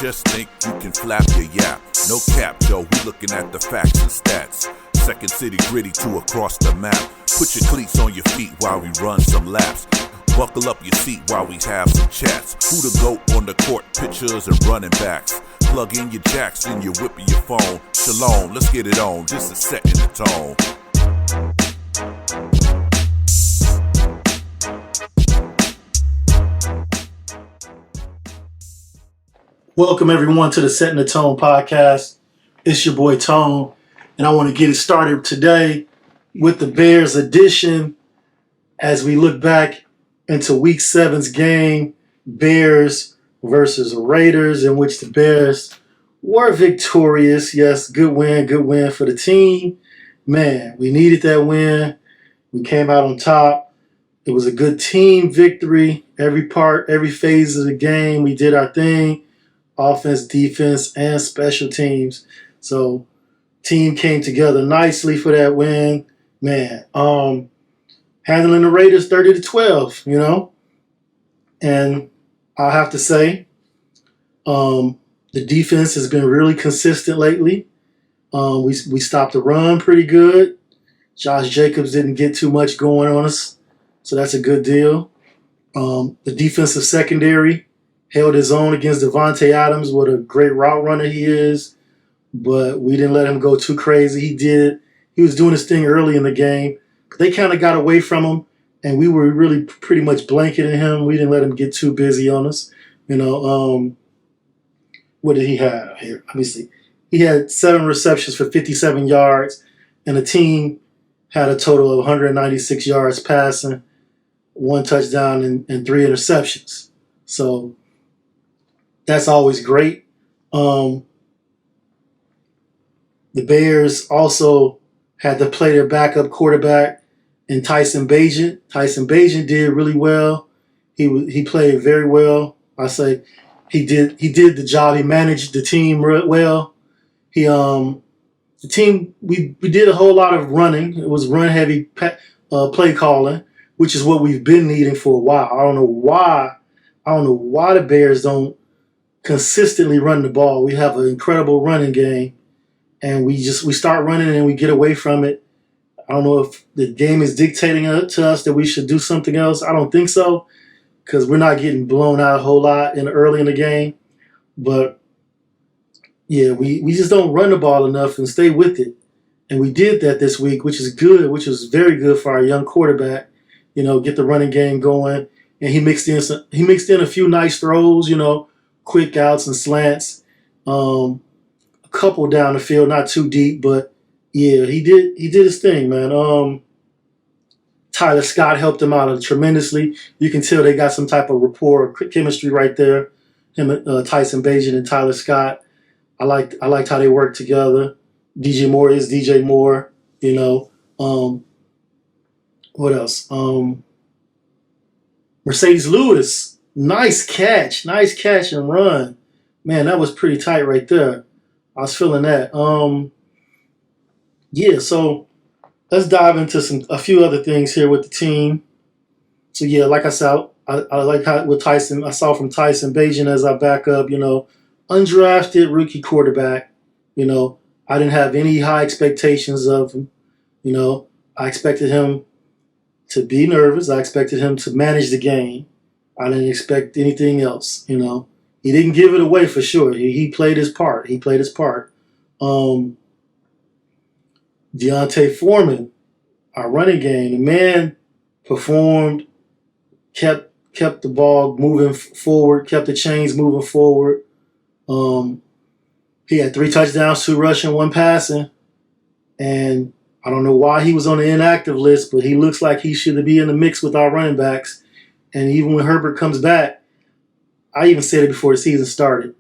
just think you can flap your yap. No cap, yo, we looking at the facts and stats. Second city gritty to across the map. Put your cleats on your feet while we run some laps. Buckle up your seat while we have some chats. Who the GOAT on the court, pictures and running backs. Plug in your jacks and you're whipping your phone. Shalom, let's get it on, just a set in the tone. Welcome everyone to the Setting the Tone podcast. It's your boy Tone, and I want to get it started today with the Bears edition as we look back into Week 7's game, Bears versus Raiders, in which the Bears were victorious. Yes, good win for the team. Man, we needed that win. We came out on top. It was a good team victory. Every phase of the game, we did our thing. Offense, defense, and special teams. So, team came together nicely for that win. Man, handling the Raiders 30-12, you know. And I have to say, the defense has been really consistent lately. We stopped the run pretty good. Josh Jacobs didn't get too much going on us, so that's a good deal. The defensive secondary held his own against Devontae Adams. What a great route runner he is. But we didn't let him go too crazy. He was doing his thing early in the game. But they kind of got away from him, and we were really pretty much blanketing him. We didn't let him get too busy on us. You know, what did he have here? Let me see. He had 7 receptions for 57 yards, and the team had a total of 196 yards passing, 1 touchdown, and 3 interceptions. So that's always great. The Bears also had to play their backup quarterback in Tyson Bagent. Tyson Bagent did really well. He played very well. I say he did the job. He managed the team well. The team we did a whole lot of running. It was run heavy play calling, which is what we've been needing for a while. I don't know why the Bears don't consistently run the ball. We have an incredible running game, and we start running and we get away from it. I don't know if the game is dictating to us that we should do something else. I don't think so, because we're not getting blown out a whole lot early in the game. But yeah, we just don't run the ball enough and stay with it. And we did that this week, which is good, which was very good for our young quarterback. You know, get the running game going. And he mixed in a few nice throws, you know, quick outs and slants. A couple down the field, not too deep, but yeah, he did his thing, man. Tyler Scott helped him out tremendously. You can tell they got some type of rapport, chemistry right there. Him, Tyson Bagent and Tyler Scott. I liked how they worked together. DJ Moore is DJ Moore, you know. What else? Mercedes Lewis, nice catch and run. Man, that was pretty tight right there. I was feeling that. Yeah, so let's dive into a few other things here with the team. So yeah, like I said, I like how with Tyson, I saw from Tyson Bagent as our backup, you know, undrafted rookie quarterback. You know, I didn't have any high expectations of him. You know, I expected him to be nervous. I expected him to manage the game. I didn't expect anything else, you know. He didn't give it away for sure. He played his part. Deontay Foreman, our running game, the man performed, kept the ball moving forward, kept the chains moving forward. He had 3 touchdowns, 2 rushing, 1 passing. And I don't know why he was on the inactive list, but he looks like he should be in the mix with our running backs. And even when Herbert comes back, I even said it before the season started,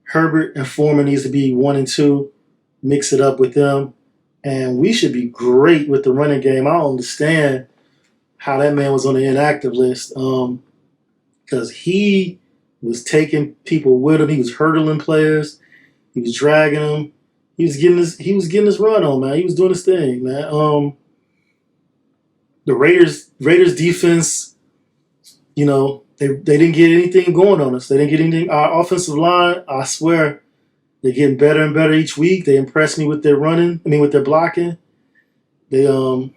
Herbert and Foreman needs to be 1 and 2, mix it up with them. And we should be great with the running game. I don't understand how that man was on the inactive list, because he was taking people with him. He was hurdling players. He was dragging them. He was getting his run on, man. He was doing his thing, man. The Raiders defense, you know, they didn't get anything going on us. They didn't get anything. Our offensive line, I swear, they're getting better and better each week. They impress me with their running. I mean, with their blocking. They yeah,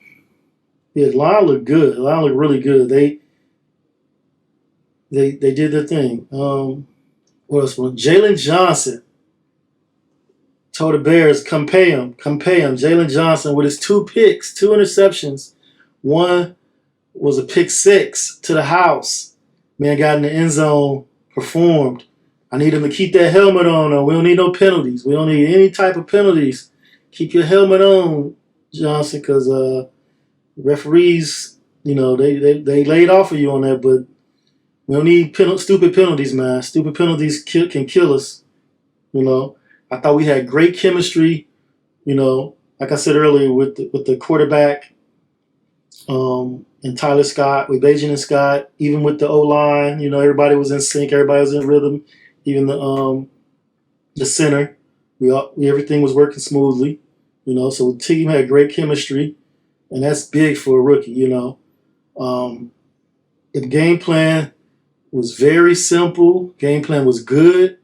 the line looked good. The line looked really good. They did their thing. What else? Jalen Johnson told the Bears, come pay him. Come pay him. Jalen Johnson with his 2 picks, 2 interceptions. One was a pick 6 to the house. Man got in the end zone, performed. I need him to keep that helmet on. Though. We don't need no penalties. We don't need any type of penalties. Keep your helmet on, Johnson, because referees, they laid off of you on that, but we don't need stupid penalties, man. Stupid penalties can kill us. I thought we had great chemistry. Like I said earlier, with the quarterback, and Tyler Scott, with Bajan and Scott, even with the O line, everybody was in sync, everybody was in rhythm. Even the center, everything was working smoothly. So the team had great chemistry, and that's big for a rookie. The game plan was very simple. Game plan was good,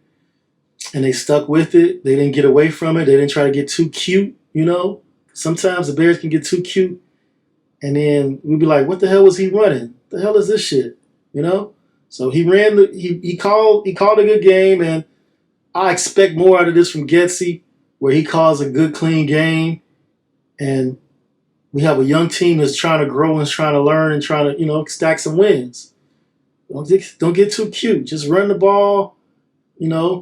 and they stuck with it. They didn't get away from it. They didn't try to get too cute. Sometimes the Bears can get too cute, and then we'd be like, "What the hell was he running? The hell is this shit?" So he ran. He called a good game, and I expect more out of this from Getsy, where he calls a good, clean game, and we have a young team that's trying to grow and trying to learn and trying to stack some wins. Don't get too cute. Just run the ball,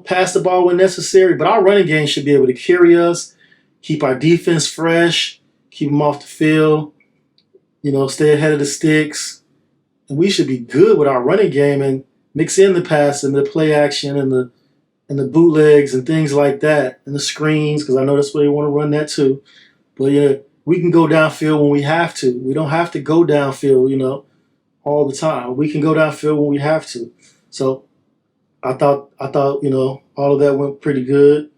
pass the ball when necessary. But our running game should be able to carry us, keep our defense fresh, keep them off the field, stay ahead of the sticks. And we should be good with our running game and mix in the pass and the play action and the bootlegs and things like that and the screens, because I know that's where you want to run that too. But we can go downfield when we have to. We don't have to go downfield, all the time. We can go downfield when we have to. So I thought all of that went pretty good.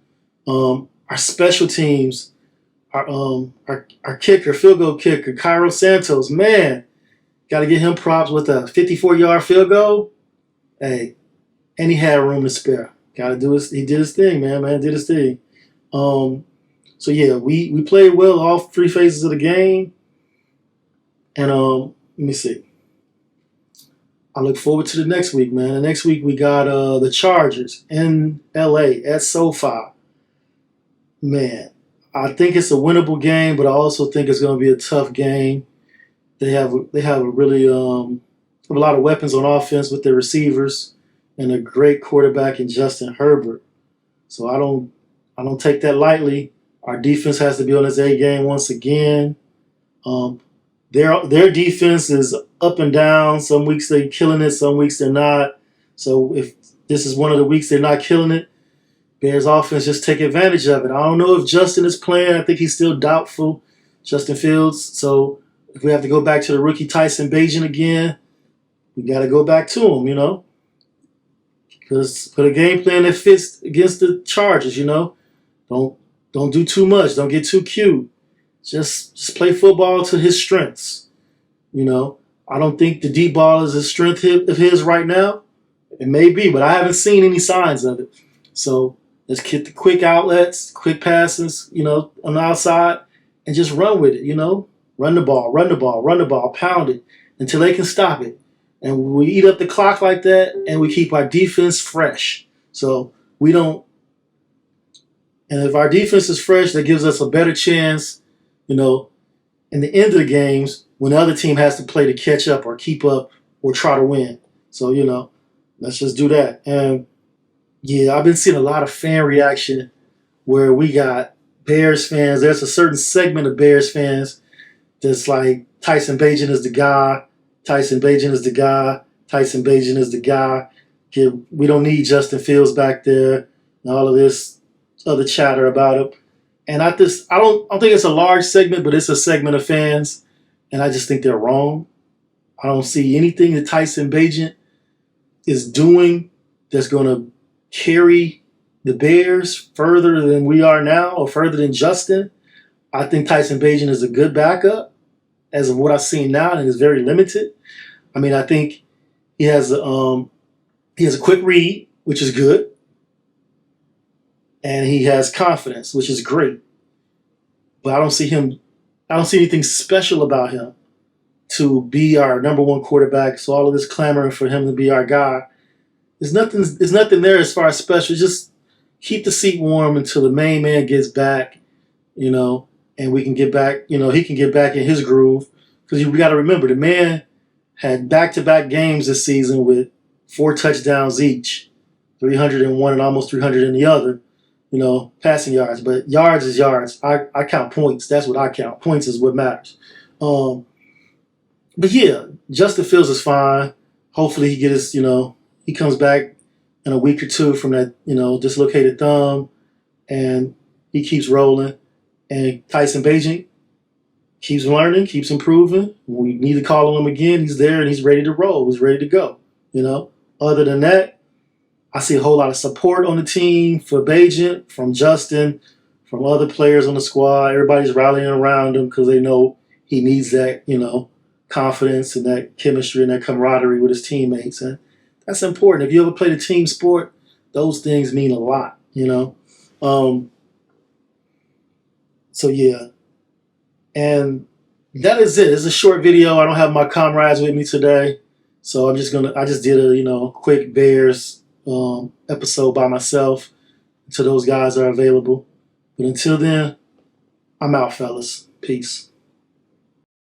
Our special teams, our kicker, field goal kicker, Cairo Santos, man. Got to get him props with a 54-yard field goal. Hey, and he had room to spare. Got to do his. He did his thing, man. Man did his thing. So yeah, we played well all 3 phases of the game. And let me see. I look forward to the next week, man. The next week we got the Chargers in LA at SoFi. Man, I think it's a winnable game, but I also think it's going to be a tough game. They have a really a lot of weapons on offense with their receivers and a great quarterback in Justin Herbert. So I don't take that lightly. Our defense has to be on its A game once again. Their defense is up and down. Some weeks they're killing it, some weeks they're not. So if this is one of the weeks they're not killing it, Bears offense just take advantage of it. I don't know if Justin is playing. I think he's still doubtful, Justin Fields. So if we have to go back to the rookie Tyson Bagent again, we got to go back to him, Because put a game plan that fits against the Chargers, Don't do too much. Don't get too cute. Just play football to his strengths. I don't think the deep ball is a strength of his right now. It may be, but I haven't seen any signs of it. So let's get the quick outlets, quick passes, on the outside, and just run with it, Run the ball, pound it until they can stop it. And we eat up the clock like that, and we keep our defense fresh. So we don't. And if our defense is fresh, that gives us a better chance, in the end of the games when the other team has to play to catch up or keep up or try to win. So, let's just do that. And, yeah, I've been seeing a lot of fan reaction where we got Bears fans. There's a certain segment of Bears fans that's like, Tyson Bagent is the guy. Tyson Bagent is the guy. Tyson Bagent is the guy. We don't need Justin Fields back there and all of this other chatter about him. And I don't think it's a large segment, but it's a segment of fans, and I just think they're wrong. I don't see anything that Tyson Bagent is doing that's going to carry the Bears further than we are now or further than Justin. I think Tyson Bagent is a good backup as of what I've seen now, and is very limited. I mean, I think He has a quick read, which is good, and he has confidence, which is great. But I don't see anything special about him to be our number one quarterback. So all of this clamoring for him to be our guy, there's nothing there as far as special. Just keep the seat warm until the main man gets back, and we can get back, he can get back in his groove. Because we got to remember, the man had back-to-back games this season with 4 touchdowns each, 301 and almost 300 in the other, passing yards. But yards is yards. I count points. That's what I count. Points is what matters. But yeah, Justin Fields is fine. Hopefully he gets he comes back in a week or two from that, dislocated thumb, and he keeps rolling. And Tyson Bagent keeps learning, keeps improving. When we need to call on him again, he's there and he's ready to roll. He's ready to go. Other than that, I see a whole lot of support on the team for Bagent, from Justin, from other players on the squad. Everybody's rallying around him because they know he needs that, confidence and that chemistry and that camaraderie with his teammates. And that's important. If you ever played a team sport, those things mean a lot, So yeah. And that is it. It's a short video. I don't have my comrades with me today. So I just did a quick Bears episode by myself until those guys are available. But until then, I'm out, fellas. Peace.